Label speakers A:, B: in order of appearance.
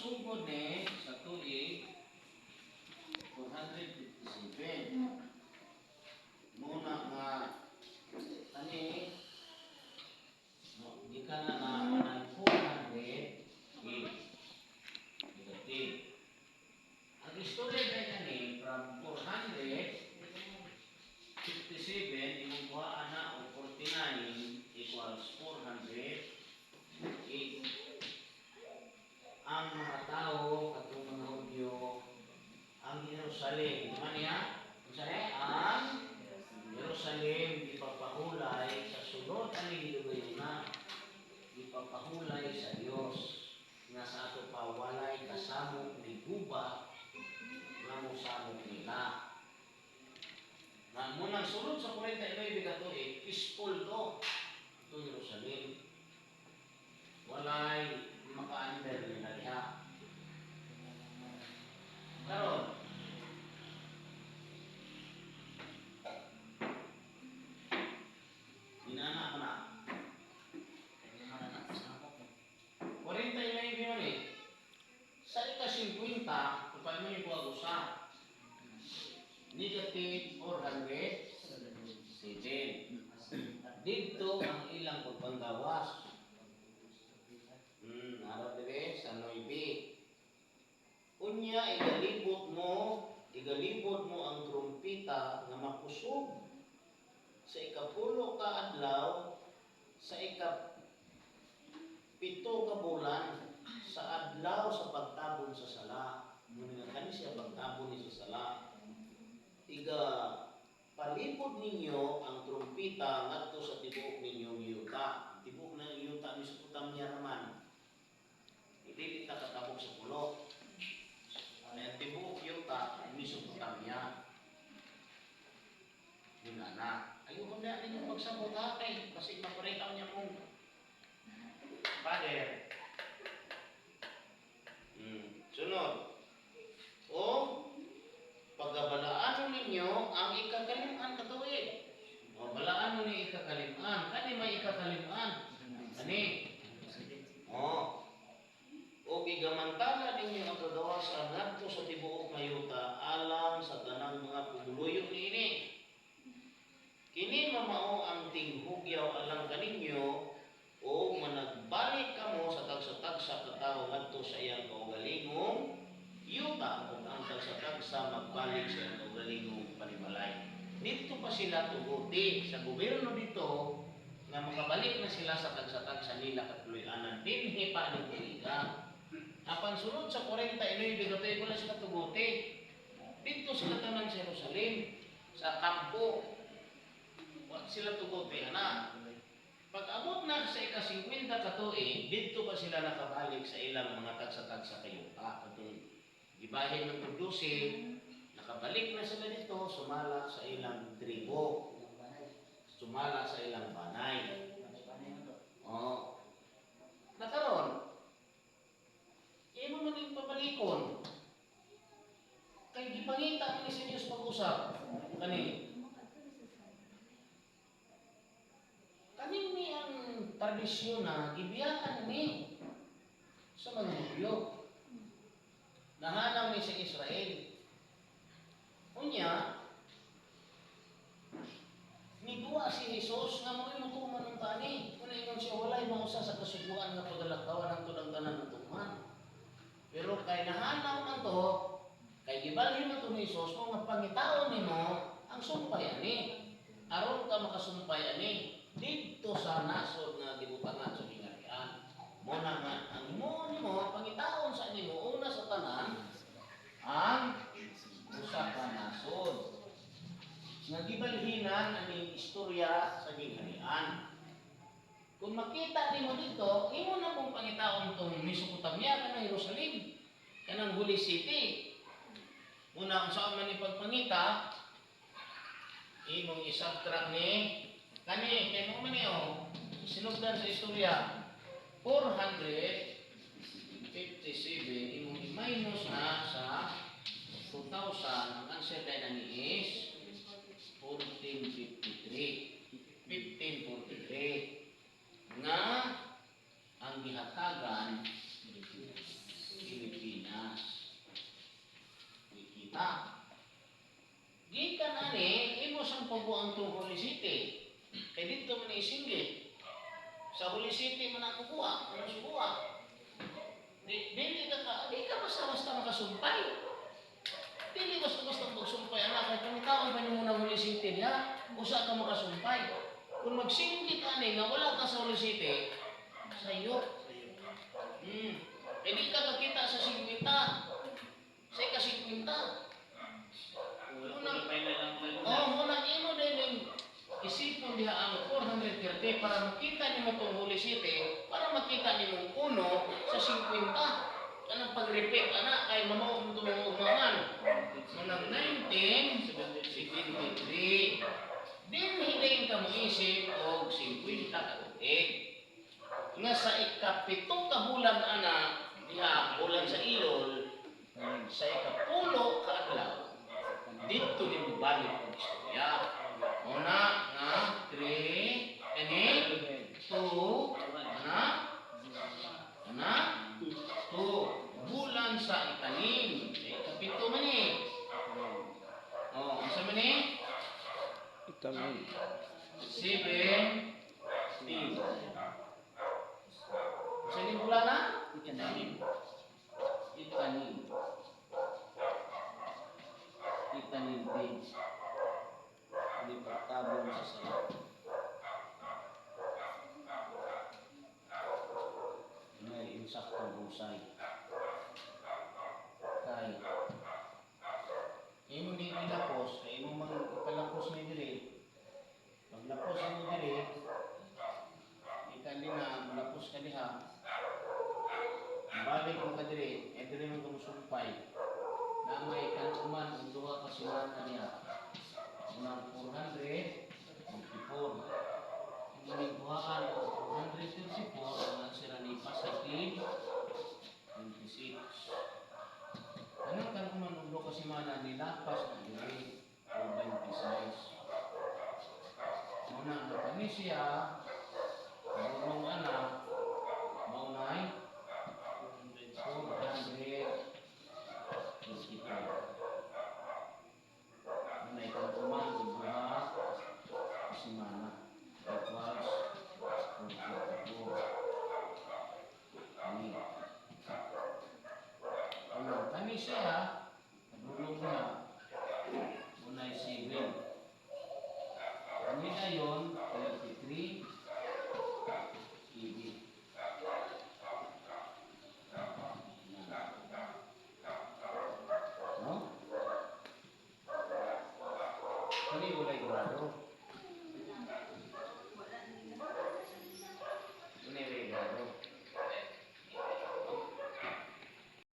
A: sugod ni sa tuig 457. Muna nga ani di ka na na 400 ang istorya kay kani from 457 imong kuhaan na o 49 equals 408. Ang mga tao katong mga Hudyo ang Jerusalem man niya ang Jerusalem ipapahulay sa sunod ani gidugayon na ipapahulay sa Dios nga sa ato pa walay kasamo ni guba nga mosamok nila. Na munang sulod sa 49 katuig peaceful to ito Jerusalem. Walay maka-under nila diha. Karon inana ko na 49 yun eh. Sa ika-50 kapag mo yung kuwagusa negative 407 dito ang ilang pagpanggawas araw dire sa 9 unya igalibot mo ang trumpita nga makusog sa ika-10 ka adlaw sa ika-7 ka bulan sa adlaw sa pagtabon sa sala. Muna kani siya pagtabon ni sa sala. Palipod ninyo ang trumpita ngadto sa tibuok ninyong yuta. Tibuok ng yuta ni Mesopotamia naman. Hindi kita katabok sa pulo. Ang tibuok yuta ni Mesopotamia. Yun na. Ayun na ninyo magsabot hati. Kasi maparitaw niya mong Father. Sunod. O pagbalaan ninyo ang ikakaliman katuig. O balaan mo ni ikakaliman. Kani may ikakaliman. Kani. O igamantala ninyo ang kagawasan ngadto sa tibuok nga yuta alang sa tanang mga pumuluyo niini. Kini mamao ang tinghugyaw alang kaninyo o managbalik kamo sa tagsa-tagsa katawo ngadto sa iyang kaugalingong yuta ug ang tagsa-tagsa magbalik sa iyang kaugalingong panimalay. Dito pa sila tuguti sa gobyerno dito nga makabalik na sila sa tagsa-tagsa nila katuluyanan dinhi pa ni tuiga. Apan sunod sa 49 bigatoy ko na sila tuguti. Dito sila tanan sa Jerusalem sa kampo. Wa sila tuguti ana. Pag-abot na sa ika-50 katuig, dito pa sila nakabalik sa ilang mga tagsa-tagsa kayuta. Katong gibahin ng produsin, nakabalik na sila dito, sumala sa ilang tribo. Sumala sa ilang banay. Nakaroon, imo man yung pabalikon. Kay gipangita ni sa Diyos pag-usap. Kanin ni ang tradisyon na ibiyaan ni sa mga Hudyo. Nahanaw ni sa Israel. Unya, niguwa si Jesus nga mo'y mutuman ng tani. Kung ingon siya, walay mausa sa kasubuan nga pagalakawan ang tunang tanan ng tuman. Pero kay nahanaw na to, kay gibalhin na to ni Jesus, kung pangitaon ni mo, ang sumpay ani. Aron ka makasumpay ani. Dito sa nasod nga gibutangan sa hingarian. Muna nga, ang mo ni mo, pangitaon sa nimo, una sa tanan, ang usa ka nasod. Nga gibalhinan ang istorya sa hingarian. Kung makita nimo dito, imo na kung pangitaon itong Mesopotamia, kanang Jerusalem, kanang Holy City. Muna kung saan man ipagpangita, imong isubtract ni kani, kaya mo man niyo, sinugdan sa istorya, 457, imong i-minus na sa 2,000, ang answer tayo na ni is 1543 nga ang gihatagan Pilipino. ang itong Holy City. Kaya dito man isinggit. Sa Holy City man ako kuha, ano subuha. Di ka basta-basta makasumpay. Dili basta-basta magsumpay. Anak, kahit pangitaon pa niyo muna Holy City niya, usa ka makasumpay. Kung magsinggit ani nga wala ka sa Holy City, sayo. Eh di ka nakita sa 50. Sa ika-50. Muna ino din isipon diha ang 430 para makita niyo itong Holy City, para makita niyo yung uno sa 50. Anong pag-repeat, anak, kay mamaw mo tumumumangan. Munang 1973. Din hilayin ka mo isip o 50 kagutik. Nga sa ikapitong kabulan, anak, diha, bulan sa ilol, sa ikapulo kaadlaw, dito din balik ang istorya. Una nga 3 ani 2 ana 2 bulan sa ikalim. Kapito man ni. Asa man ni?
B: Itamin.
A: 17. Sa ni bulan na? Itanim. Itanim din. Hindi pagtabon sa sayo. May insaktong husay. Kay imo di ilapos, kay imo man ipalapos ni diri. Paglapos mo diri, ikan din na malapos ka diha. Balik mo ka diri, diri mo kumusumpay. Na may kanuman ang duha ka simana niya. Unang 454. Muling buhaan o 434 ang sira ni Pasakin 26. Anong kanuman ang duha ka simana ni Lapas na diri o 26. Muna ang kanisya, marunong anak, maunay 400. May kanuman buha simana equals 44. Ini. Kami siya nagulong na unay 7. Kami na yun 33 ibig. No? Kani walay grado.